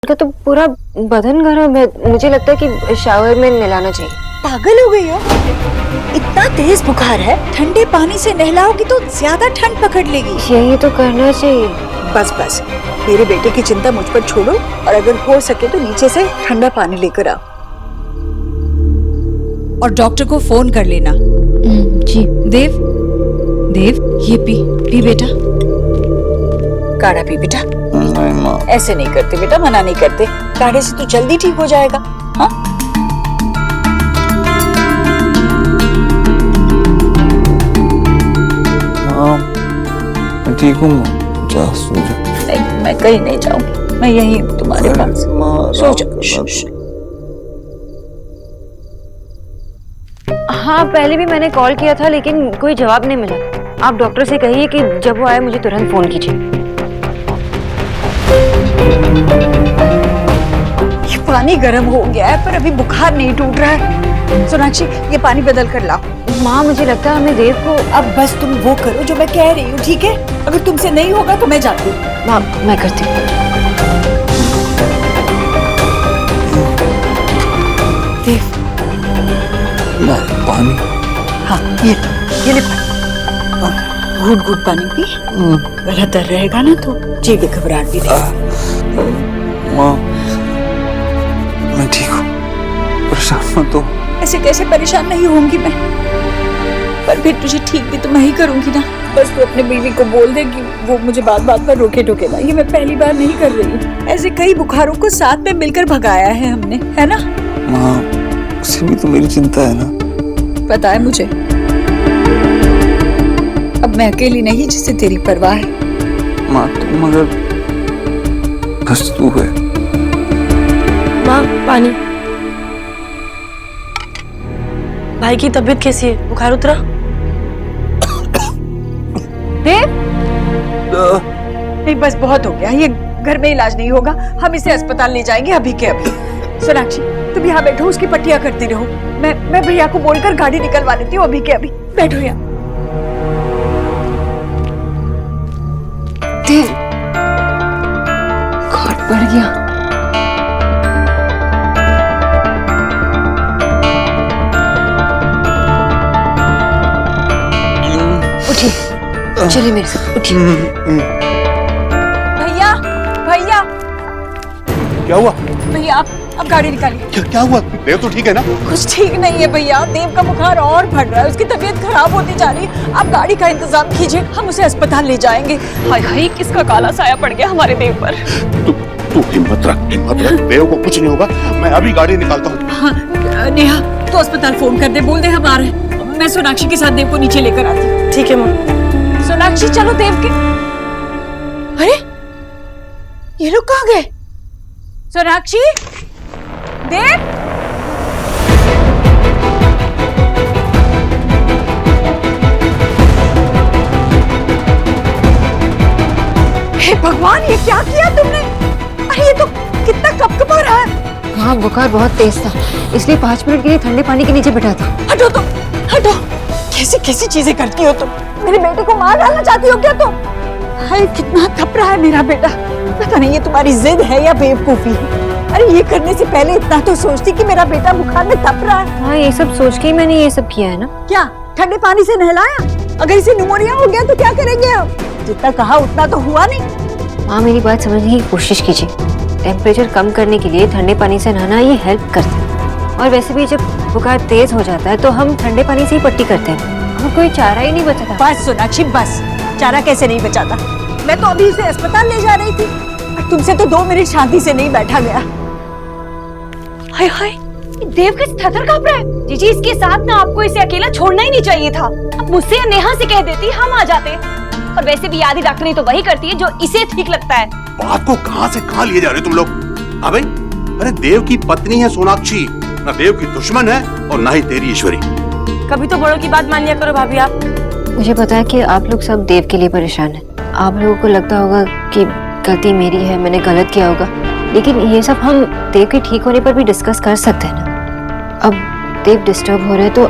का तो पूरा बदन गर्म है। मुझे लगता है कि शावर में नहलाना चाहिए। पागल हो गई हो? इतना तेज बुखार है, ठंडे पानी से नहलाओगी तो ज्यादा ठंड पकड़ लेगी। यही तो करना चाहिए। बस बस, मेरे बेटे की चिंता मुझ पर छोड़ो और अगर हो सके तो नीचे से ठंडा पानी लेकर आओ और डॉक्टर को फोन कर लेना। जी। देव, देव ये पी बेटा, काढ़ा पी बेटा। नहीं माँ। ऐसे नहीं करते बेटा, मना नहीं करते, काढ़े से तो जल्दी ठीक हो जाएगा। हाँ माँ, मैं ठीक हूँ माँ, जा सो जा। नहीं, मैं कहीं नहीं जाऊंगी, मैं यही हूँ तुम्हारे पास। माँ, सो जाओ। हाँ, पहले भी मैंने कॉल किया था लेकिन कोई जवाब नहीं मिला। आप डॉक्टर से कहिए कि जब वो आए मुझे तुरंत फोन कीजिए। ये पानी गर्म हो गया है पर अभी बुखार नहीं टूट रहा है। सोनाक्षी, ये पानी बदल कर लाओ। माँ, मुझे लगता है हमें देव को। अब बस तुम वो करो जो मैं कह रही हूँ, ठीक है? अगर तुमसे नहीं होगा तो मैं जाती हूँ। माँ, मैं करती हूँ। देव, माँ, पानी। हाँ ये ले घूट घूट पानी पी। गला दर्द रहेगा ना तो जीभ घबराहट भी देगी। माँ, मैं ठीक हूँ, परेशान मत हो। ऐसे कैसे परेशान नहीं होंगी मैं, पर फिर तुझे ठीक भी तो मैं ही करूंगी ना। बस तू अपने बीवी को बोल दे कि वो मुझे बात बात पर रोके टोके ना। ये मैं पहली बार नहीं कर रही हूँ, ऐसे कई बुखारों को साथ में मिलकर भगाया है हमने, है ना? माँ, उसे भी तो मेरी चिंता है ना। पता है मुझे, अब मैं अकेली नहीं जिसे तेरी परवाह है। माँ, तुम अगर बस तू है। माँ, पानी। भाई की तबीयत कैसी है? बुखार उतरा? देव? नहीं बस बहुत हो गया, ये घर में इलाज नहीं होगा, हम इसे अस्पताल ले जाएंगे अभी के अभी। सोनाक्षी, तुम यहाँ बैठो, उसकी पट्टियाँ करती रहो। मैं भैया को बोलकर गाड़ी निकलवा लेती हूँ अभी के अभी। बैठो यहाँ। देव, घाट पड़ गया। उठिए, चलिए मेरे साथ, उठिए। भैया, भैया, क्या हुआ? भैया अब गाड़ी निकालिए। क्या हुआ? देव तो ठीक है ना? कुछ ठीक नहीं है भैया, देव का बुखार और बढ़ रहा है, उसकी तबीयत खराब होती जा रही है। आप गाड़ी का इंतजाम कीजिए, हम उसे अस्पताल ले जाएंगे। हाय हाय, किसका काला साया पड़ गया हमारे देव पर। तू हिम्मत रख, हिम्मत रख। देव को कुछ नहीं होगा, मैं अभी गाड़ी निकालता हूँ। हाँ, नेहा तो अस्पताल फोन कर दे, बोल दे हम आ रहे हैं। मैं सोनाक्षी के साथ देव को नीचे लेकर आती हूँ। ठीक है माँ। सोनाक्षी चलो देव के। अरे ये लोग कहाँ गए? सोनाक्षी, देव, हे भगवान, ये क्या किया तुमने? अरे ये तो कितना कपकपा रहा है। हाँ, बुखार बहुत तेज था, इसलिए 5 मिनट के लिए ठंडे पानी के नीचे बैठा था। हटो तुम, हटो। कैसी कैसी चीजें करती हो तुम? मेरे बेटे को मार डालना चाहती हो क्या तुम? हाय, कितना थप रहा है मेरा बेटा। पता नहीं ये तुम्हारी जिद है या बेवकूफी है। अरे ये करने से पहले इतना तो सोचती कि मेरा बेटा बुखार में तप रहा है। हाँ, ये सब सोच के ही मैंने ये सब किया है ना। क्या ठंडे पानी से नहलाया? अगर इसे निमोनिया हो गया तो क्या करेंगे हम? जितना कहा उतना तो हुआ नहीं। माँ, मेरी बात समझने की कोशिश कीजिए। टेम्परेचर कम करने के लिए ठंडे पानी से नहाना ये हेल्प करता है, और वैसे भी जब बुखार तेज हो जाता है तो हम ठंडे पानी से ही पट्टी करते हैं। हमें कोई चारा ही नहीं बचा था। बस सोनाक्षी बस, चारा कैसे नहीं बचाता? मैं तो अभी इसे अस्पताल ले जा रही थी, तुमसे तो 2 मिनट शांति से नहीं बैठा गया। हाय हाय, देव किस थर कांप रहा है। जीजी, इसके साथ ना आपको इसे अकेला छोड़ना ही नहीं चाहिए था। अब मुझसे या नेहा से कह देती, हम आ जाते। और वैसे भी आधी डॉक्टरी तो वही करती है जो इसे ठीक लगता है। बात को कहां से कहां लिए जा रहे हो तुम लोग? अबे, अरे देव की पत्नी है सोनाक्षी, ना देव की दुश्मन है और ना ही तेरी ईश्वरी। कभी तो बड़ों की बात मान लिया करो भाभी आप। मुझे पता है कि आप लोग सब देव के लिए परेशान हैं। आप लोगों को लगता होगा कि गलती मेरी है, मैंने गलत किया होगा, लेकिन ये सब हम देव के ठीक होने पर भी डिस्कस कर सकते हैं ना। अब देव डिस्टर्ब हो रहे हैं तो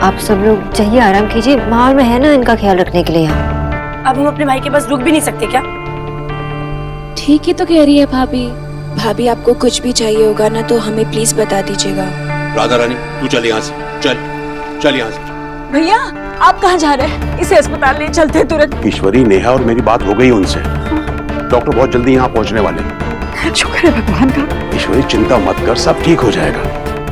आप सब लोग चाहिए आराम कीजिए। माहौल में है ना इनका ख्याल रखने के लिए। यहाँ अब हम अपने भाई के पास रुक भी नहीं सकते क्या? ठीक ही तो कह रही है भाभी, भाभी आपको कुछ भी चाहिए होगा ना तो हमें प्लीज बता दीजिएगा। राधा रानी तू चल यहाँ से, चल यहाँ से। भैया आप कहाँ जा रहे हैं? इसे अस्पताल ले चलते हैं तुरंत। ईश्वरी, नेहा और मेरी बात हो गई उनसे। डॉक्टर बहुत जल्दी यहाँ पहुँचने वाले हैं। शुक्र है भगवान का। ईश्वरी चिंता मत कर, सब ठीक हो जाएगा।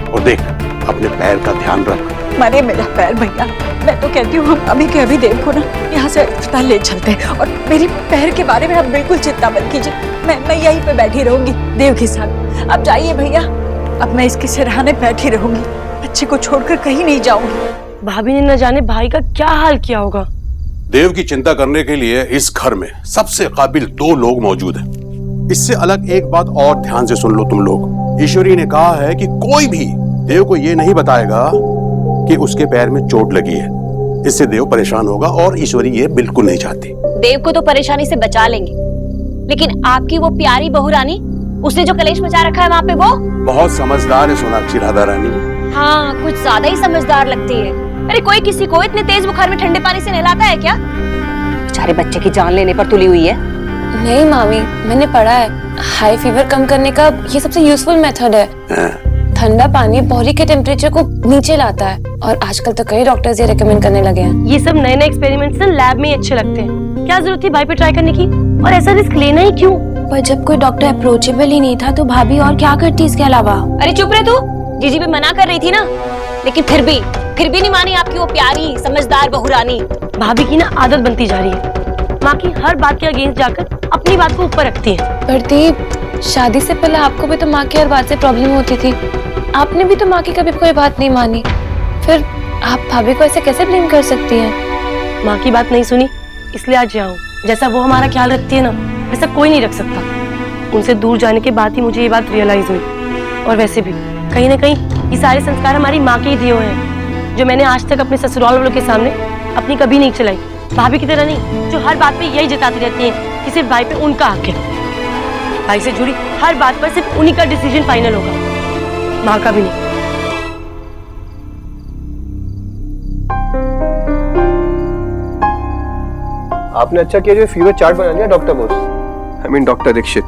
और देख अपने पैर का ध्यान रख। मरे मेरा पैर भैया, मैं तो कहती हूँ हम अभी के अभी देव को ना यहाँ से अस्पताल ले चलते हैं। और मेरी पैर के बारे में आप बिल्कुल चिंता मत कीजिए, मैं यहीं पे बैठी रहूंगी देव के साथ। अब जाइए भैया, अब मैं इसके सिरहाने बैठी रहूंगी, बच्चे को छोड़कर कहीं नहीं जाऊंगी। भाभी ने न जाने भाई का क्या हाल किया होगा। देव की चिंता करने के लिए इस घर में सबसे काबिल 2 लोग मौजूद हैं। इससे अलग एक बात और ध्यान से सुन लो तुम लोग। ईश्वरी ने कहा है कि कोई भी देव को ये नहीं बताएगा कि उसके पैर में चोट लगी है। इससे देव परेशान होगा और ईश्वरी ये बिल्कुल नहीं चाहती। देव को तो परेशानी से बचा लेंगे, लेकिन आपकी वो प्यारी बहू रानी, उसने जो कलेश मचा रखा है वहाँ पे, वो बहुत समझदार है सोनाक्षी राधा रानी। हाँ, कुछ ज्यादा ही समझदार लगती है। अरे कोई किसी को इतने तेज बुखार में ठंडे पानी से नहलाता है क्या? बेचारे बच्चे की जान लेने पर तुली हुई है। नहीं मामी, मैंने पढ़ा है हाई फीवर कम करने का ये सबसे यूजफुल मेथड है। ठंडा पानी बॉडी के टेम्परेचर को नीचे लाता है और आजकल तो कई डॉक्टर्स ये रेकमेंड करने लगे हैं। ये सब नए नए एक्सपेरिमेंट्स ना लैब में ही अच्छे लगते हैं। क्या जरूरत थी भाई पे ट्राई करने की, और ऐसा रिस्क लेना ही क्यों? पर जब कोई डॉक्टर अप्रोचेबल ही नहीं था तो भाभी और क्या करती इसके अलावा? अरे चुप रहे तू, जीजी भी मना कर रही थी ना, लेकिन फिर भी नहीं मानी आपकी वो प्यारी समझदार बहू रानी। भाभी की ना आदत बनती जा रही है, माँ की हर बात के अगेंस्ट जाकर अपनी बात को ऊपर रखती है। प्रदीप, शादी से पहले आपको भी तो माँ की हर बात से प्रॉब्लम होती थी, आपने भी तो माँ की कभी कोई बात नहीं मानी, फिर आप भाभी को ऐसे कैसे ब्लेम कर सकती हैं? माँ की बात नहीं सुनी इसलिए आज यहाँ हूँ। जैसा वो हमारा ख्याल रखती है ना, वैसा कोई नहीं रख सकता। उनसे दूर जाने के बाद ही मुझे ये बात रियलाइज हुई। और वैसे भी कहीं ना कहीं ये सारे संस्कार हमारी माँ के ही दिए हुए हैं, जो मैंने आज तक अपने ससुराल वालों के सामने अपनी कभी नहीं चलाई। भाभी की तरह नहीं, जो हर बात पे यही जताती रहती है कि सिर्फ भाई पे उनका हक है। भाई से जुड़ी हर बात पर सिर्फ उन्हीं का डिसीजन फाइनल होगा, माँ का भी नहीं। आपने अच्छा किया जो फीवर चार्ट बना लिया doctor Bose. I mean doctor Dikshit.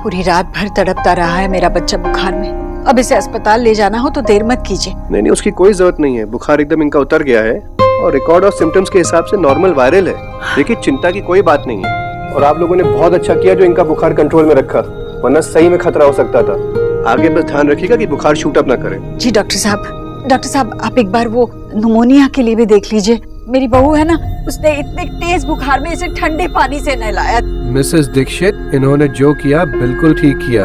पूरी रात भर तड़पता रहा है मेरा बच्चा बुखार में। अब इसे अस्पताल ले जाना हो तो देर मत कीजिए। नहीं, उसकी कोई जरूरत नहीं है। बुखार एकदम इनका उतर गया है और रिकॉर्ड और सिम्टम्स के हिसाब से नॉर्मल वायरल है। देखिए चिंता की कोई बात नहीं है। और आप लोगों ने बहुत अच्छा किया जो इनका बुखार कंट्रोल में रखा, वरना सही में खतरा हो सकता था। आगे बस ध्यान रखिएगा कि बुखार शूट अप ना करे। जी डॉक्टर साहब आप एक बार वो निमोनिया के लिए भी देख लीजिए। मेरी बहू है ना, उसने इतने तेज बुखार में इसे ठंडे पानी से नहलाया। मिसेस दीक्षित, इन्होंने जो किया बिल्कुल ठीक किया।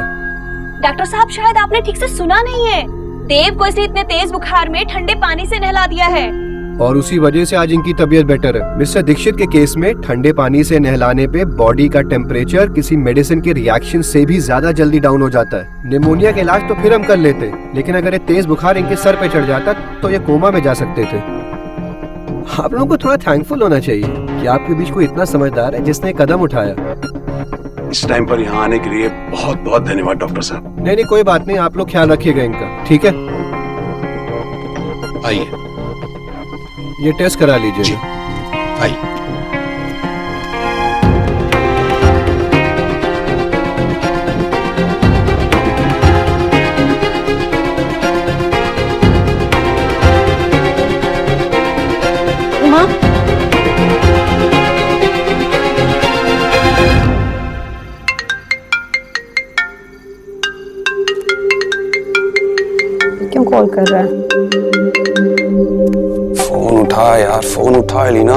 डॉक्टर साहब शायद आपने ठीक से सुना नहीं है। देव को इसे इतने तेज बुखार में ठंडे पानी से नहला दिया है और उसी वजह से आज इनकी तबीयत बेटर है। मिस्टर दीक्षित के केस में ठंडे पानी से नहलाने पे बॉडी का टेम्परेचर किसी मेडिसिन के रिएक्शन से भी ज्यादा जल्दी डाउन हो जाता है। निमोनिया का इलाज तो फिर हम कर लेते, लेकिन अगर ये तेज बुखार इनके सर पे चढ़ जाता तो ये कोमा में जा सकते थे। आप लोगों को थोड़ा थैंकफुल होना चाहिए कि आपके बीच कोई इतना समझदार है जिसने कदम उठाया। इस टाइम पर यहाँ आने के लिए बहुत बहुत धन्यवाद डॉक्टर साहब। नहीं, कोई बात नहीं, आप लोग ख्याल रखिएगा इनका, ठीक है? आइए, ये टेस्ट करा लीजिए। आइए। माँ, क्यों कॉल कर रहा है? फोन उठा यार, फोन उठा एलिना।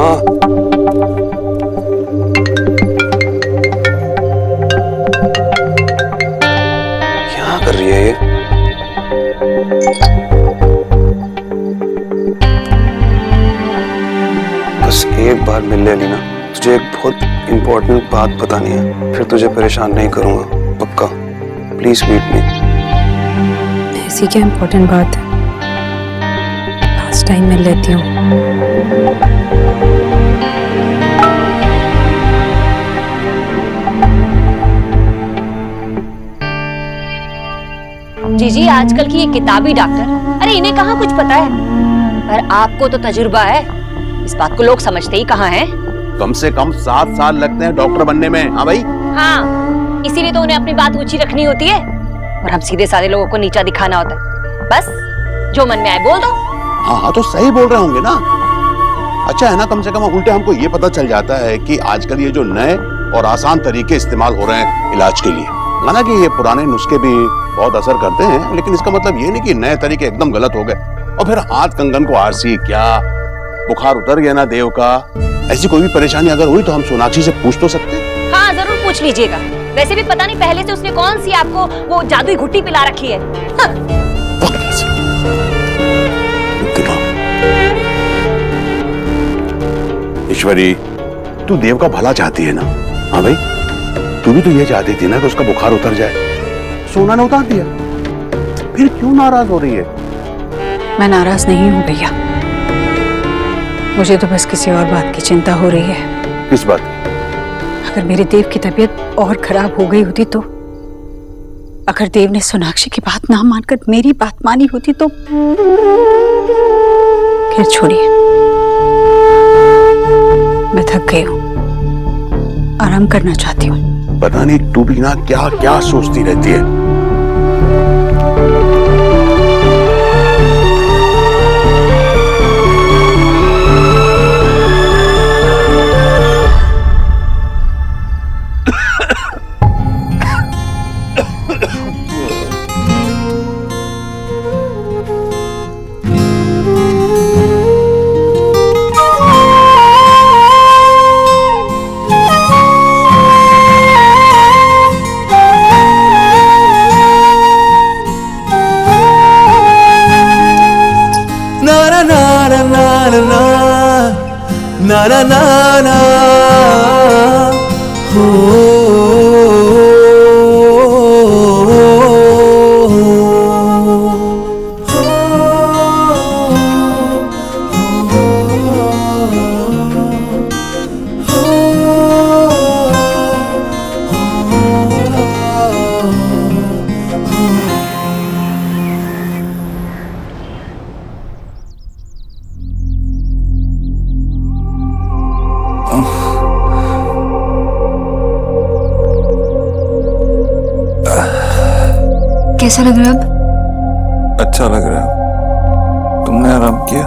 क्या कर रही है ये? बस एक बार मिल ले एलिना, तुझे एक बहुत इंपॉर्टेंट बात बतानी है, फिर तुझे परेशान नहीं करूंगा, पक्का। Please meet me. ऐसी क्या इम्पोर्टेंट बात है? लास्ट टाइम मिल लेती हूँ। जीजी आजकल की ये किताबी डॉक्टर, अरे इन्हें कहाँ कुछ पता है, पर आपको तो तजुर्बा है। इस बात को लोग समझते ही कहाँ हैं। कम से कम 7 साल लगते हैं डॉक्टर बनने में। हाँ भाई। हाँ, इसीलिए तो उन्हें अपनी बात ऊंची रखनी होती है और हम सीधे साधे लोगों को नीचा दिखाना होता है। बस जो मन में आए बोल दो। हाँ हाँ, तो सही बोल रहे होंगे ना। अच्छा है ना, कम से कम उल्टे हमको ये पता चल जाता है कि आजकल ये जो नए और आसान तरीके इस्तेमाल हो रहे हैं इलाज के लिए, माना कि ये पुराने नुस्खे भी बहुत असर करते हैं, लेकिन इसका मतलब ये नहीं कि नए तरीके एकदम गलत हो गए। और फिर हाथ कंगन को आरसी क्या, बुखार उतर गया ना देव का, ऐसी कोई भी परेशानी अगर हुई तो हम सोनाक्षी से पूछ तो सकते हैं। हाँ जरूर पूछ लीजिएगा। वैसे भी पता नहीं पहले से उसने कौन सी आपको वो जादुई घुट्टी पिला रखी है। हाँ। वक्त से। ईश्वरी, तू देव का भला चाहती है ना? हाँ भाई, तू भी तो ये चाहती थी ना कि उसका बुखार उतर जाए। सोना ने उतार दिया, फिर क्यों नाराज हो रही है? मैं नाराज नहीं हूँ भैया, मुझे तो बस किसी और बात की चिंता हो रही है। किस बात? अगर मेरे देव की तबीयत और खराब हो गई होती तो, अगर देव ने सोनाक्षी की बात ना मानकर मेरी बात मानी होती तो, फिर छोड़िए, मैं थक गई हूँ, आराम करना चाहती हूँ। पता नहीं तू भी ना क्या क्या सोचती रहती है। na na na na कैसा लग रहा है अब? अच्छा लग रहा है। तुमने आराम किया?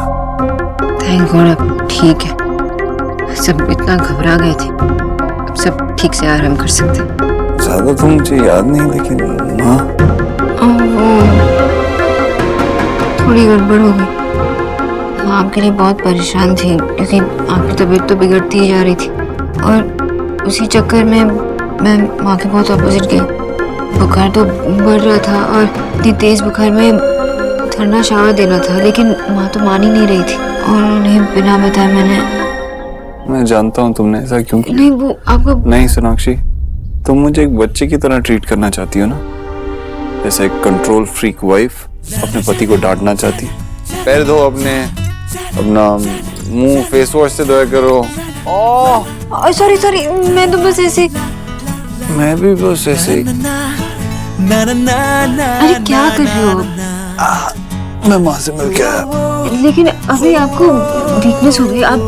थैंक गॉड अब ठीक है। सब इतना घबरा गए थे, अब सब ठीक से आराम कर सकते हैं। ज्यादा तो मुझे याद नहीं, लेकिन हाँ थोड़ी गड़बड़ हो गई। माँ आपके लिए बहुत परेशान थी क्योंकि आपकी तबीयत तो बिगड़ती ही जा रही थी और उसी चक्कर में मैं माँ के बहुत अपोजिट गई। बुखार तो बढ़ रहा था और इतनी तेज बुखार में ठंडा शावर देना था, लेकिन माँ तो मान ही नहीं रही थी और उन्हें बिना बताए मैं जानता हूँ तुमने ऐसा क्यों किया। नहीं वो आपको नहीं सोनाक्षी, तुम मुझे एक बच्चे की तरह ट्रीट करना चाहती हो ना, जैसे एक कंट्रोल फ्रीक वाइफ अपने पति को डांटना चाहती। पैर धो अपना मुंह फेस वॉश से धोया करो। सॉरी मैं तो बस ऐसे। मैं भी बस ऐसे। अरे क्या कर रहे हो? मैं माँ से मिल के आया। लेकिन अभी आपको वीकनेस हो गई, आप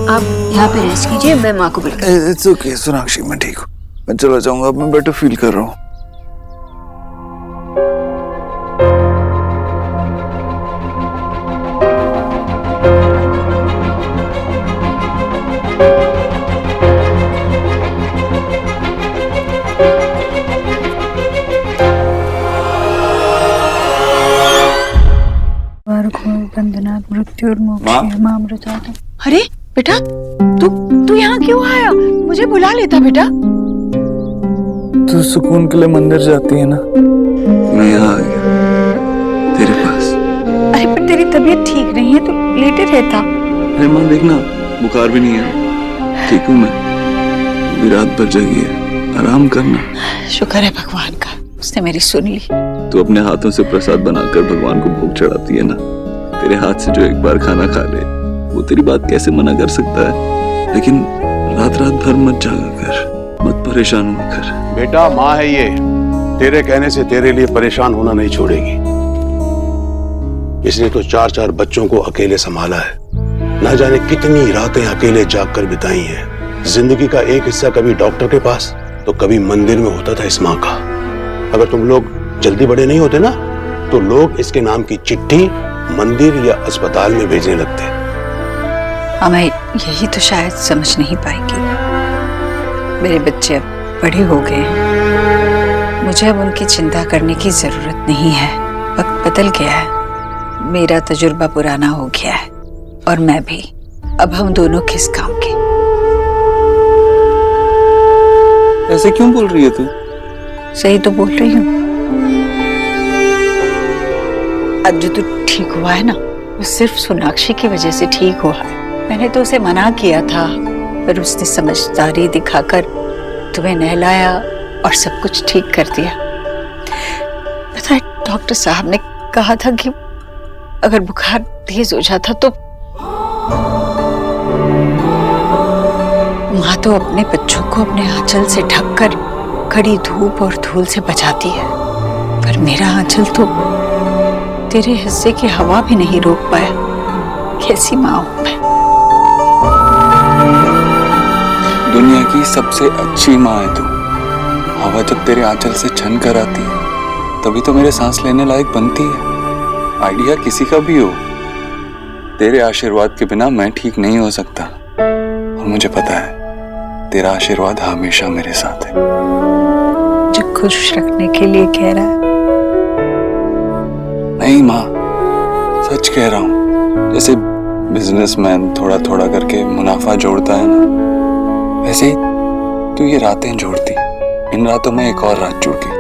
यहाँ पे रेस्ट कीजिए, मैं माँ को बुला। इट्स ओके सोनाक्षी, मैं ठीक हूँ, मैं चला जाऊंगा, अब मैं बेटर फील कर रहा हूँ। अरे बेटा, तू यहाँ क्यों आया? मुझे बुला लेता बेटा। तू सुकून के लिए मंदिर जाती है ना, मैं यहाँ आ गया तेरे पास। अरे पर तेरी तबीयत ठीक नहीं है तो लेटे रहता। अरे माँ देखना, बुखार भी नहीं है, ठीक हूँ मैं, भी रात भर जगी है, आराम करना। शुक्र है भगवान का, उसने मेरी सुन ली। तू अपने हाथों से प्रसाद बनाकर भगवान को भोग चढ़ाती है ना, तेरे हाथ से जो एक बार खाना खा ले वो तेरी बात कैसे मना कर सकता है। लेकिन रात भर मत जागा कर, मत परेशान हुआ कर। बेटा माँ है ये, तेरे कहने से तेरे लिए परेशान होना नहीं छोड़ेगी। इसने तो 4 बच्चों को अकेले संभाला है, ना जाने कितनी रातें अकेले जाग कर बिताई हैं। जिंदगी का एक हिस्सा कभी डॉक्टर के पास तो कभी मंदिर में होता था इस माँ का। अगर तुम लोग जल्दी बड़े नहीं होते ना तो लोग इसके नाम की चिट्ठी मंदिर या अस्पताल में भेजने लगते। हमें यही तो शायद समझ नहीं पाएगी। मेरे बच्चे अब बड़े हो गए हैं, मुझे अब उनकी चिंता करने की जरूरत नहीं है। वक्त बदल गया है, मेरा तजुर्बा पुराना हो गया है और मैं भी। अब हम दोनों किस काम के? ऐसे क्यों बोल रही है तू? सही तो बोल रही हूँ। अब जो तू ठीक हुआ है ना, वो सिर्फ सोनाक्षी की वजह से ठीक हुआ है। मैंने तो उसे मना किया था, पर उसने समझदारी दिखाकर तुम्हें नहलाया और सब कुछ ठीक कर दिया। पता है, डॉक्टर साहब ने कहा था कि अगर बुखार तेज हो जाता तो माँ तो अपने बच्चों को अपने आंचल से ढककर कड़ी धूप और धूल से बचाती है, पर मेरा आंचल तो तेरे हिस्से की हवा भी नहीं रोक पाया। कैसी माँ हूं मैं? दुनिया की सबसे अच्छी माँ है तू। हवा जब तेरे आंचल से छन कर आती है तभी तो मेरे सांस लेने लायक बनती है। आइडिया किसी का भी हो, तेरे आशीर्वाद के बिना मैं ठीक नहीं हो सकता। और मुझे पता है तेरा आशीर्वाद हमेशा मेरे साथ है। जो खुश रखने के लिए कह रहा है। नहीं माँ, सच कह रहा हूँ। जैसे बिजनेसमैन थोड़ा थोड़ा करके मुनाफा जोड़ता है ना, वैसे ही तू ये रातें जोड़ती। इन रातों में एक और रात जुड़ गई,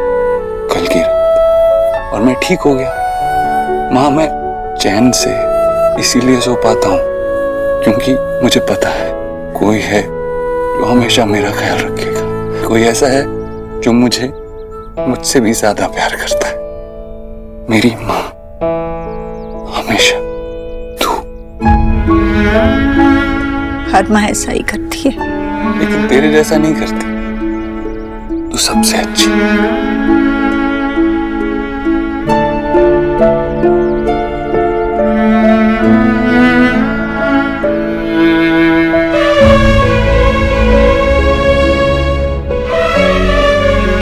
कल की रात, और मैं ठीक हो गया। माँ, मैं चैन से इसीलिए सो पाता हूँ क्योंकि मुझे पता है कोई है जो हमेशा मेरा ख्याल रखेगा। कोई ऐसा है जो मुझसे भी ज्यादा प्यार करता है। मेरी माँ, हमेशा तू। हर माँ ऐसा ही करती है, लेकिन तेरे जैसा नहीं करती। तू सबसे अच्छी।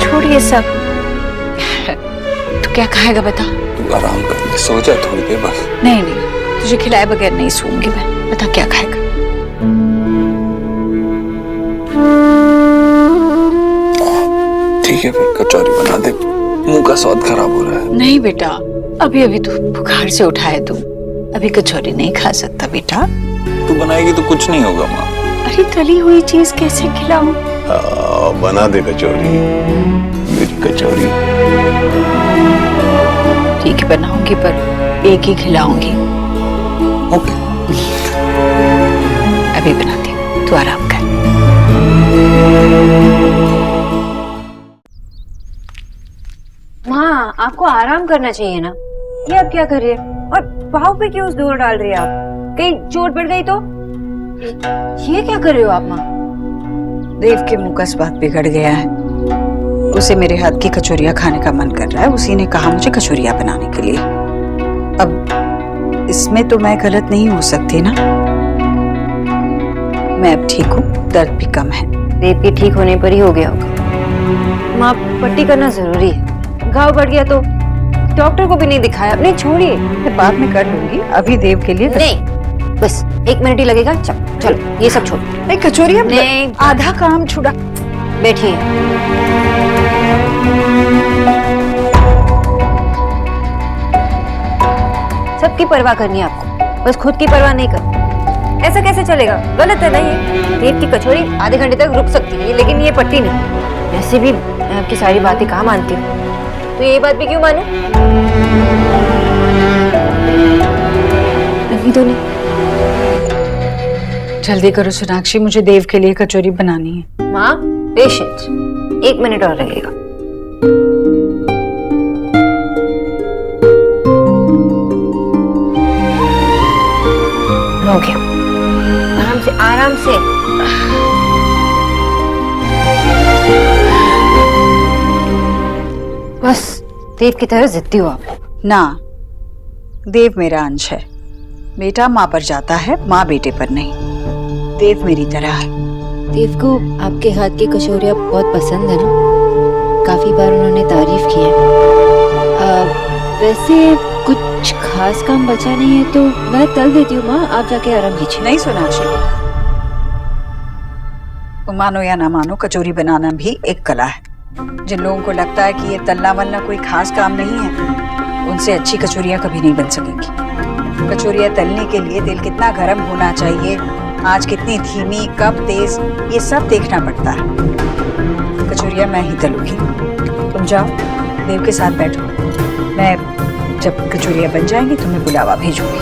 छोड़िए सब। तू क्या खाएगा बता? तू आराम कर ले, सो जा थोड़ी देर बस। नहीं नहीं, तुझे खिलाए बगैर नहीं सोऊंगी मैं। बता क्या खाएगा? ठीक है, फिर कचौरी बना दे। मुंह का स्वाद खराब हो रहा है। नहीं बेटा, अभी अभी तू बुखार से उठा है तू, अभी कचौरी नहीं खा सकता बेटा। तू बनाएगी तो कुछ नहीं होगा माँ। अरे तली हुई चीज कैसे खिलाऊं? बना दे कचौरी, मेरी कचौरी। ठीक है बनाऊंगी, पर एक ही खिलाऊंगी। ओके। अभी बनाती हूँ, तू आराम कर। माँ, आपको आराम करना चाहिए ना। ये आप क्या कर रही है? और पाँव पे क्यों जोर डाल रही है आप? कहीं चोट पड़ गई तो? ये क्या कर रहे हो आप माँ? देव के मुंह का स्वाद बिगड़ गया है, उसे मेरे हाथ की कचौरियां खाने का मन कर रहा है। उसी ने कहा मुझे कचौरियां बनाने के लिए। अब इसमें तो मैं गलत नहीं हो सकती ना। मैं अब ठीक हूँ, दर्द भी कम है। देव के ठीक होने पर ही हो गया होगा। माँ, पट्टी करना जरूरी है। घाव बढ़ गया तो डॉक्टर को भी नहीं दिखाया। नहीं छोड़िए, मैं बाद में कर लूंगी। अभी देव के लिए नहीं, बस 1 मिनट ही लगेगा। चलो ये सब छोड़। नहीं, कचौरियां नहीं, आधा काम छुड़ा। बैठिए। सबकी परवाह करनी है आपको, बस खुद की परवाह नहीं करनी। ऐसा कैसे चलेगा? गलत है ना ये। देव की कचौरी आधे घंटे तक रुक सकती है, लेकिन ये पट्टी नहीं। वैसे भी मैं आपकी सारी बातें कहाँ मानती हूँ, तो ये बात भी क्यों मानूं? नहीं तो नहीं। जल्दी करो सोनाक्षी, मुझे देव के लिए कचौरी बनानी है। माँ, पेशेंस, 1 मिनट और लगेगा। हो गया, आराम से आराम से। बस देव की तरह जिद्दी हो आप। ना, देव मेरा अंश है। बेटा माँ पर जाता है, माँ बेटे पर नहीं। देव मेरी तरह है, देव को आपके हाथ की कचौरियाँ बहुत पसंद है ना, काफी बार उन्होंने तारीफ की है। वैसे कुछ खास काम बचा नहीं है तो मैं तल देती हूँ माँ, आप जाके आराम कीजिए। नहीं सोनाक्षी, तुम मानो या ना मानो, कचौरी बनाना भी एक कला है। जिन लोगों को लगता है कि ये तलना वलना कोई खास काम नहीं है, उनसे अच्छी कचौरियाँ कभी नहीं बन सकेंगी। कचौरियाँ तलने के लिए तेल कितना गर्म होना चाहिए, आंच कितनी धीमी, कब तेज, ये सब देखना पड़ता है। कचौरियाँ मैं ही तलूंगी, तुम जाओ देव के साथ बैठो। मैं जब कचौरियाँ बन जाएंगी तुम्हें बुलावा भेजूंगी।